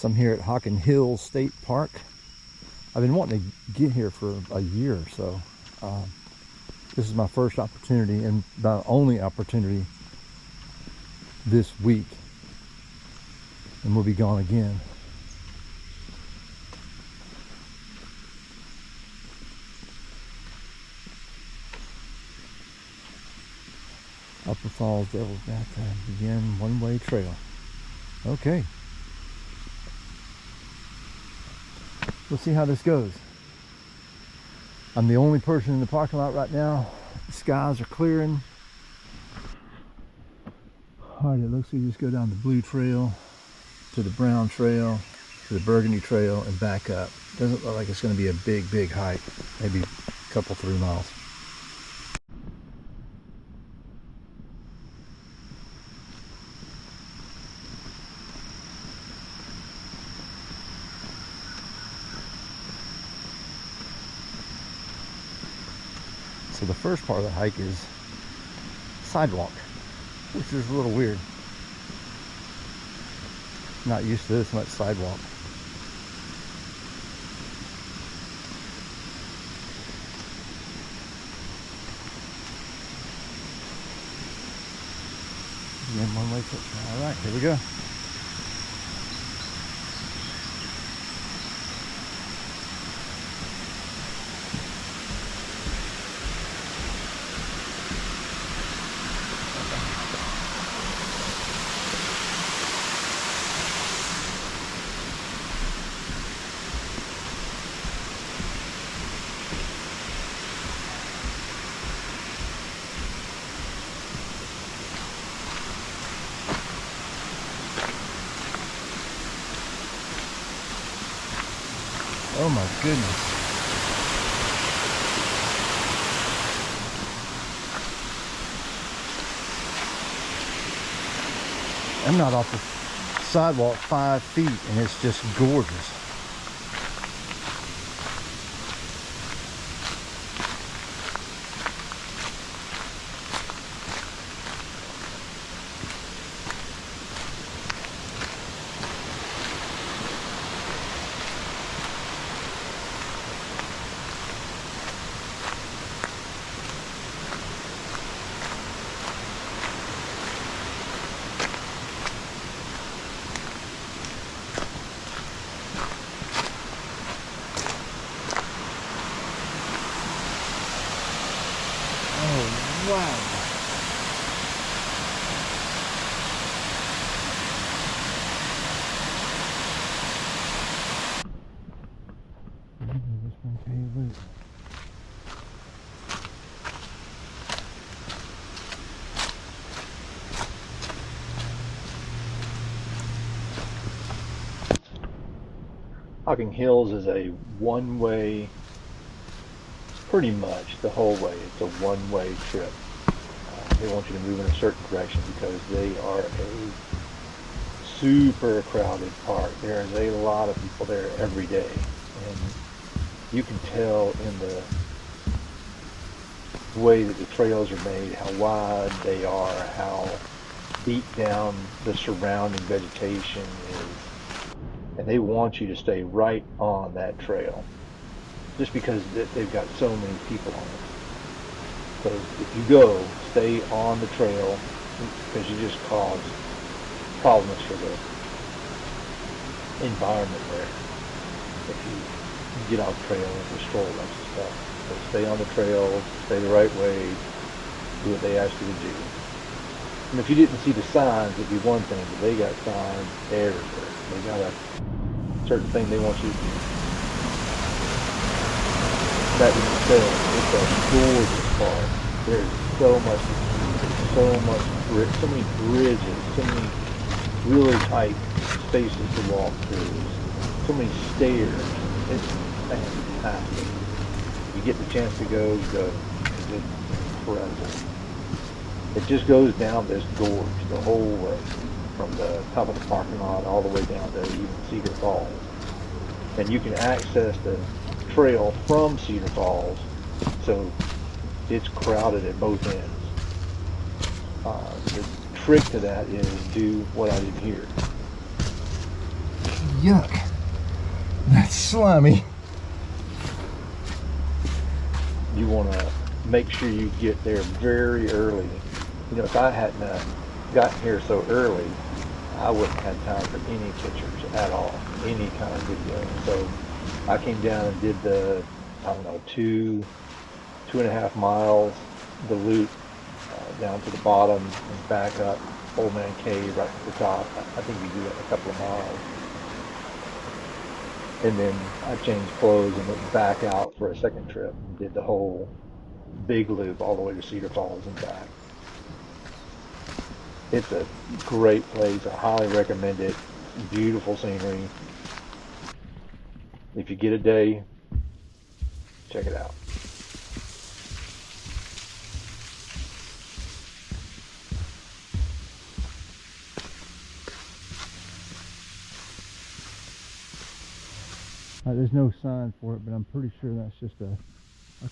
I'm here at Hocking Hills State Park. I've been wanting to get here for a year or so. This is my first opportunity and my only opportunity this week, and we'll be gone again. Upper Falls Devil's Bathtub, again, one-way trail. Okay. We'll see how this goes. I'm the only person in the parking lot right now. The skies are clearing. Alright, it looks like we just go down the blue trail to the brown trail to the burgundy trail and back up. Doesn't look like it's going to be a big hike. Maybe a couple 3 miles. So the first part of the hike is sidewalk, which is a little weird. Not used to this much sidewalk. Again, one-way foot. All right, here we go. Oh my goodness. I'm not off the sidewalk 5 feet and it's just gorgeous. Wow. This one tell you loose. Hocking Hills is a one-way, pretty much the whole way. It's a one-way trip. They want you to move in a certain direction because they are a super crowded park. There's a lot of people there every day, and you can tell in the way that the trails are made, how wide they are, how deep down the surrounding vegetation is, and they want you to stay right on that trail just because they've got so many people on it. So if you go, stay on the trail because you just cause problems for the environment there if you get off the trail and destroy a bunch of stuff. So stay on the trail, stay the right way, do what they ask you to do. And if you didn't see the signs, it'd be one thing, but they got signs everywhere. They got a certain thing they want you to do. That being said, it's a gorgeous park. There's so many bridges, so many really tight spaces to walk through, so many stairs. It's fantastic. You get the chance to go. It's incredible. It just goes down this gorge the whole way, from the top of the parking lot all the way down to even Cedar Falls. And you can access the trail from Cedar Falls, so it's crowded at both ends. The trick to that is do what I did here. yuck. That's slimy. You want to make sure you get there very early. You know, if I hadn't gotten here so early, I wouldn't have time for any pictures at all, any kind of video. So I came down and did the, I don't know, 2.5 miles, the loop down to the bottom and back up Old Man Cave right to the top. I think you do that in a couple of miles. And then I changed clothes and went back out for a second trip and did the whole big loop all the way to Cedar Falls and back. It's a great place. I highly recommend it. Beautiful scenery. If you get a day, check it out. There's no sign for it, but I'm pretty sure that's just a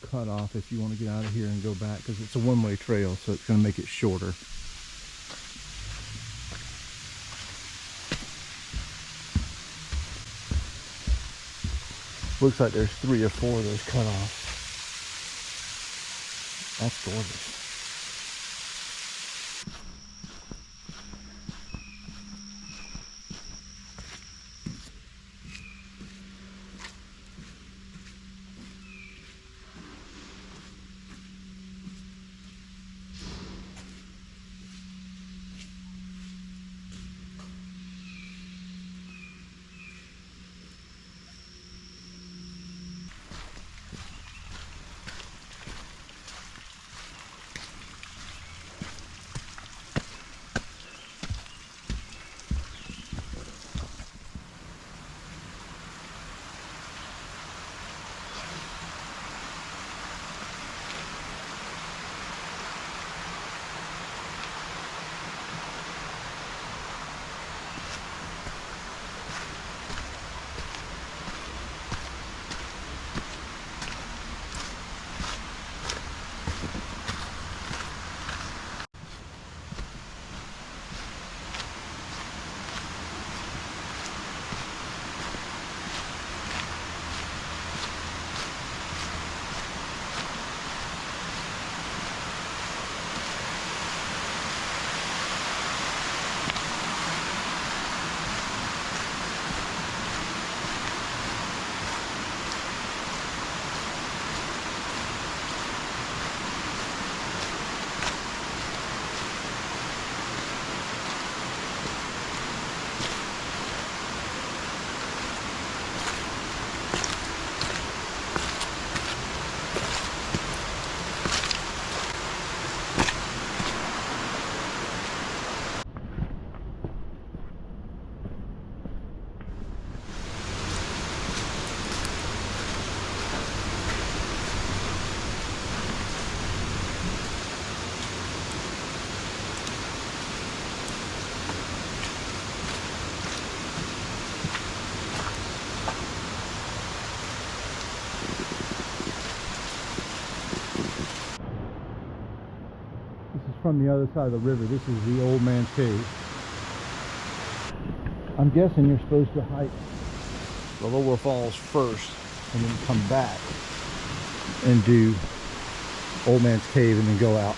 cutoff if you want to get out of here and go back, because it's a one-way trail, so it's going to make it shorter. Looks like there's 3 or 4 of those cutoffs. That's gorgeous. From the other side of the river. This is the Old Man's Cave. I'm guessing you're supposed to hike the lower falls first and then come back and do Old Man's Cave and then go out.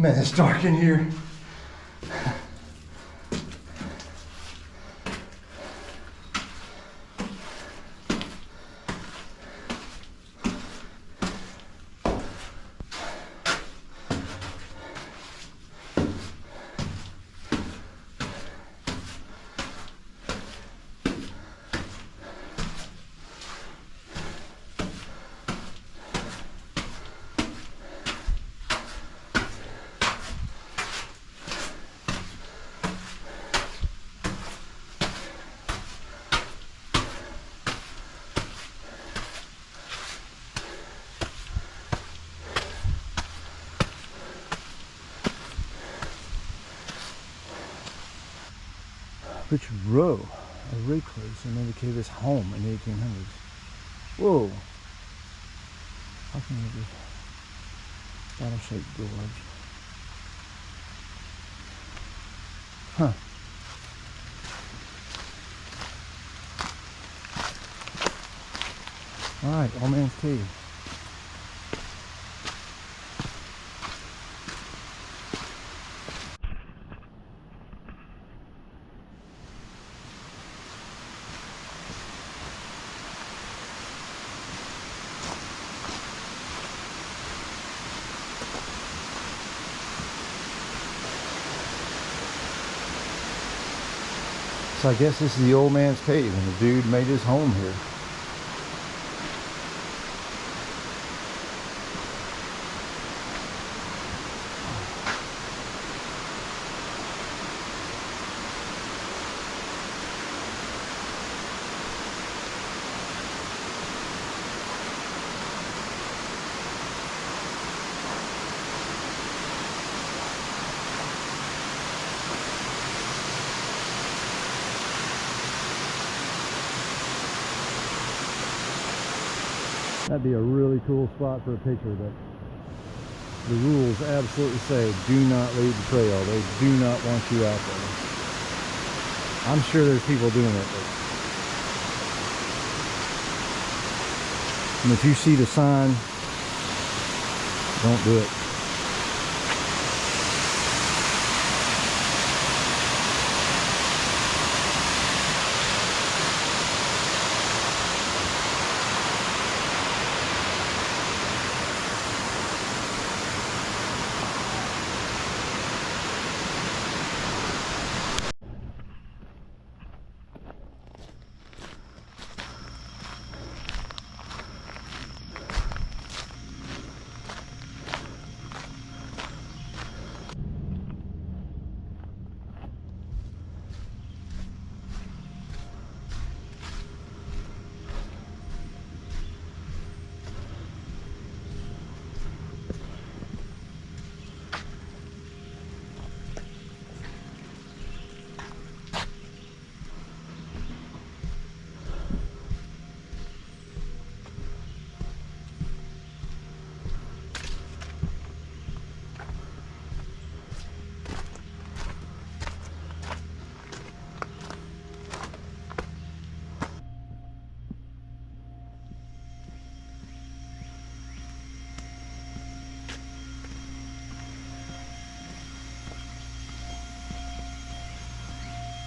Man, it's dark in here. Which row of recluse and indicated his home in the 1800s. Whoa. How can you do bottle-shaped gorge? Huh. Alright, Old Man's Cave. So I guess this is the Old Man's Cave and the dude made his home here. That'd be a really cool spot for a picture, but the rules absolutely say do not leave the trail. They do not want you out there. I'm sure there's people doing it, but and if you see the sign, don't do it.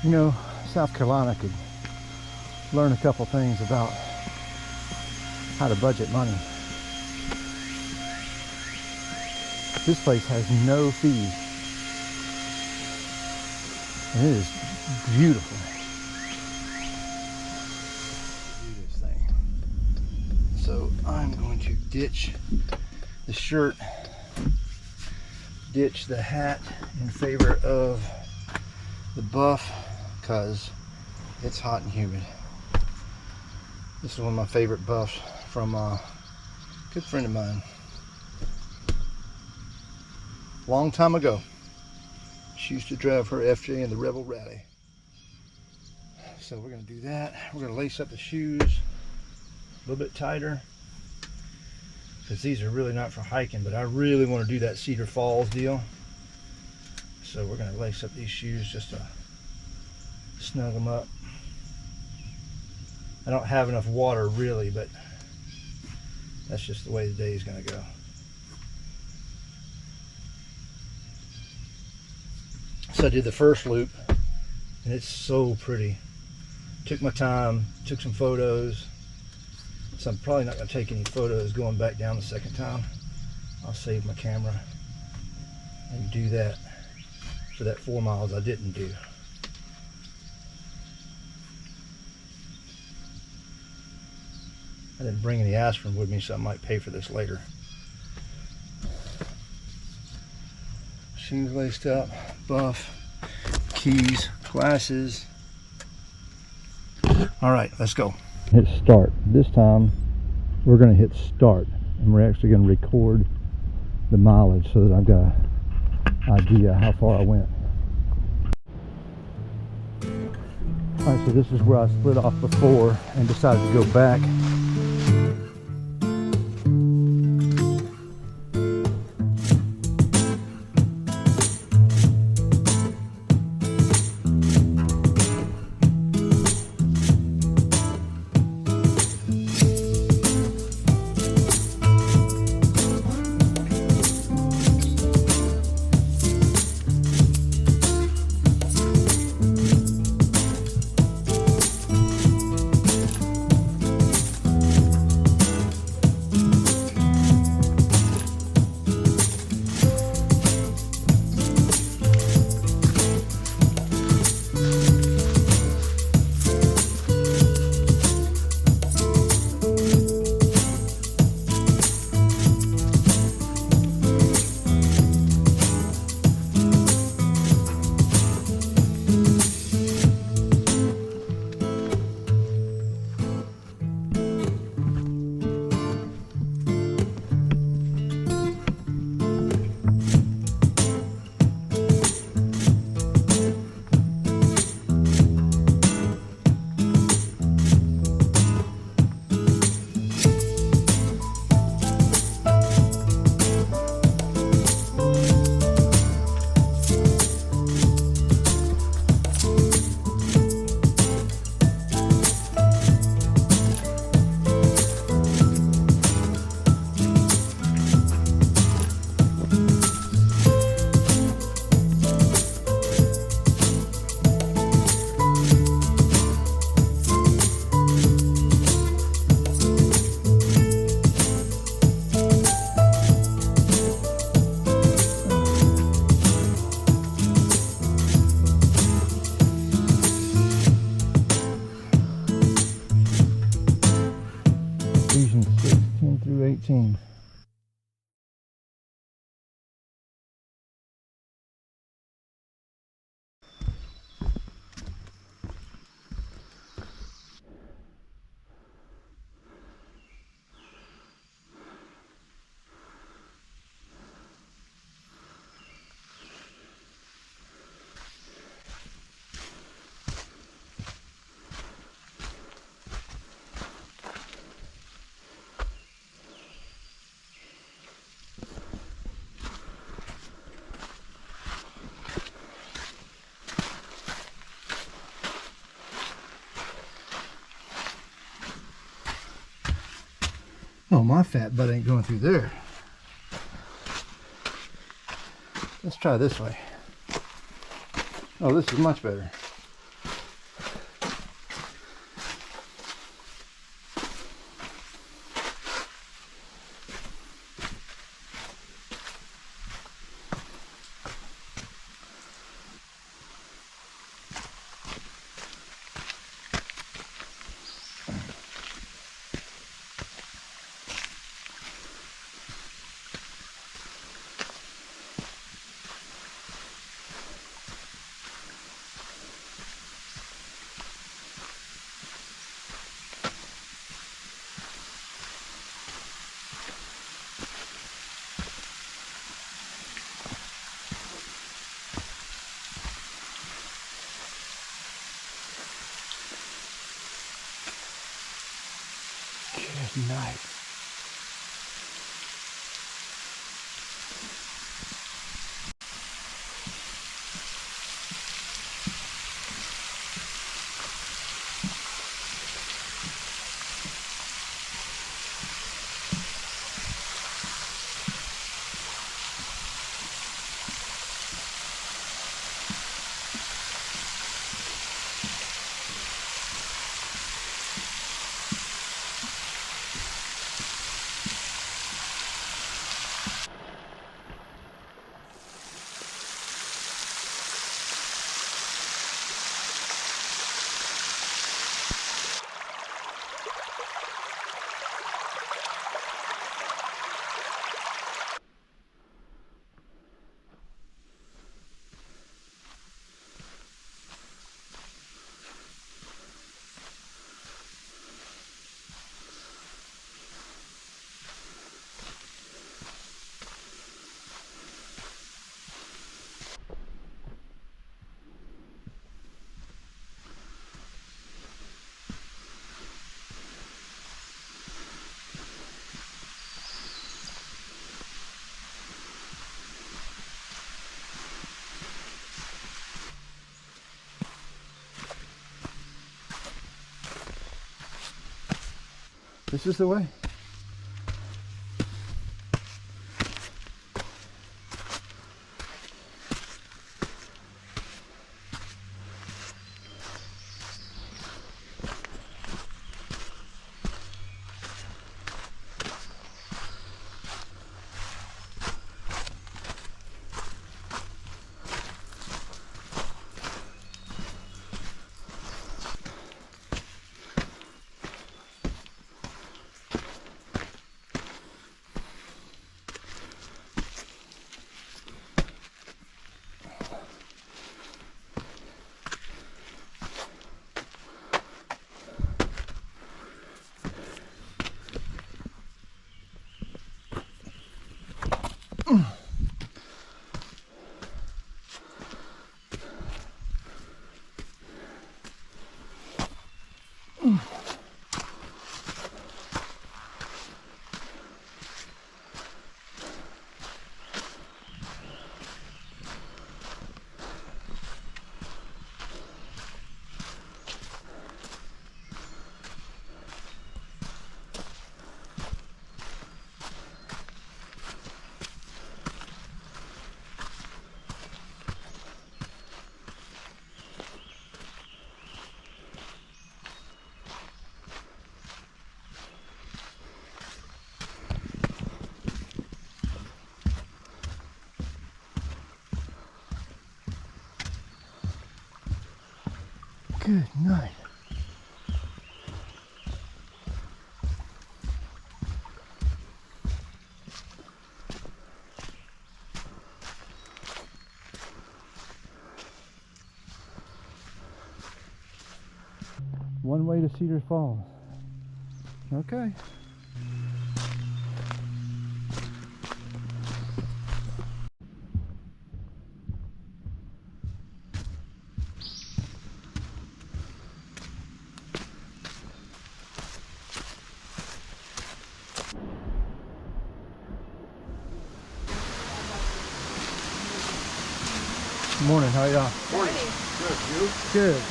You know, South Carolina could learn a couple things about how to budget money. This place has no fees, and it is beautiful. Do this thing. So I'm going to ditch the shirt, ditch the hat in favor of the buff, because it's hot and humid. This is one of my favorite buffs from a good friend of mine. Long time ago. She used to drive her FJ in the Rebel Rally. So we're going to do that. We're going to lace up the shoes a little bit tighter, because these are really not for hiking, but I really want to do that Cedar Falls deal. So we're going to lace up these shoes just to snug them up. I don't have enough water really, but that's just the way the day is going to go. I did the first loop, and it's so pretty. Took my time, took some photos. So I'm probably not going to take any photos going back down the second time. I'll save my camera and do that for that 4 miles I didn't do. I didn't bring any aspirin with me, so I might pay for this later. Shoes laced up, buff, keys, glasses. All right, let's go. Hit start. This time we're going to hit start, and we're actually going to record the mileage so that I've got an idea how far I went. All right, so this is where I split off before and decided to go back. Ephesians 6:10-18. Oh, my fat butt ain't going through there. Let's try this way. Oh, this is much better. Good night. This is the way. Good night. One way to Cedar Falls. Okay. Morning, how y'all? Morning. Good, you? Good.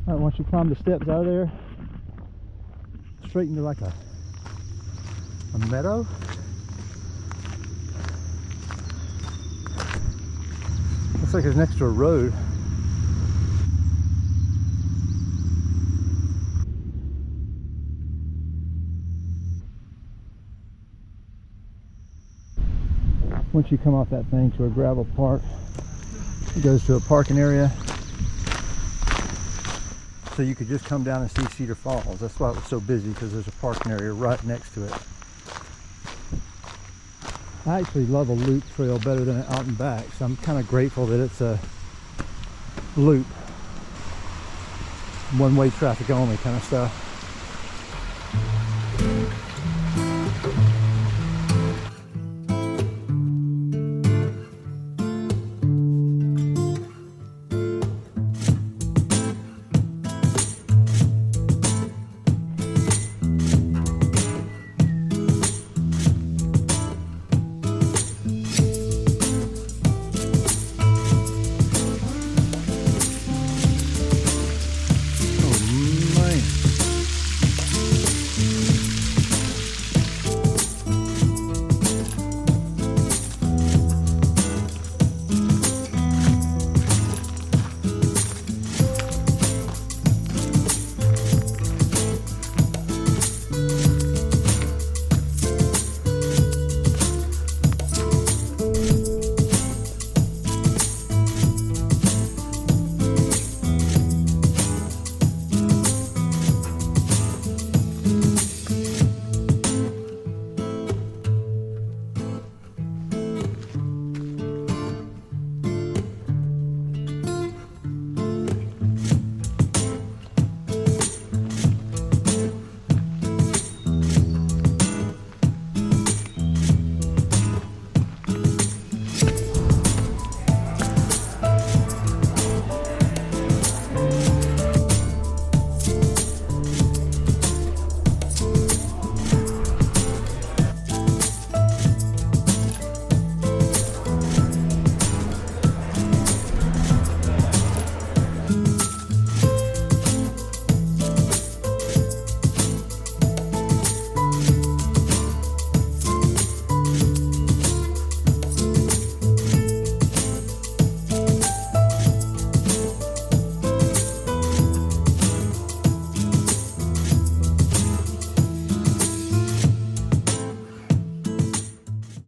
All right, once you climb the steps out of there, straight into like a meadow. Looks like it's next to a road. Once you come off that thing to a gravel park, it goes to a parking area. So you could just come down and see Cedar Falls. That's why it was so busy, because there's a parking area right next to it. I actually love a loop trail better than an out and back, so I'm kind of grateful that it's a loop. One-way traffic only kind of stuff.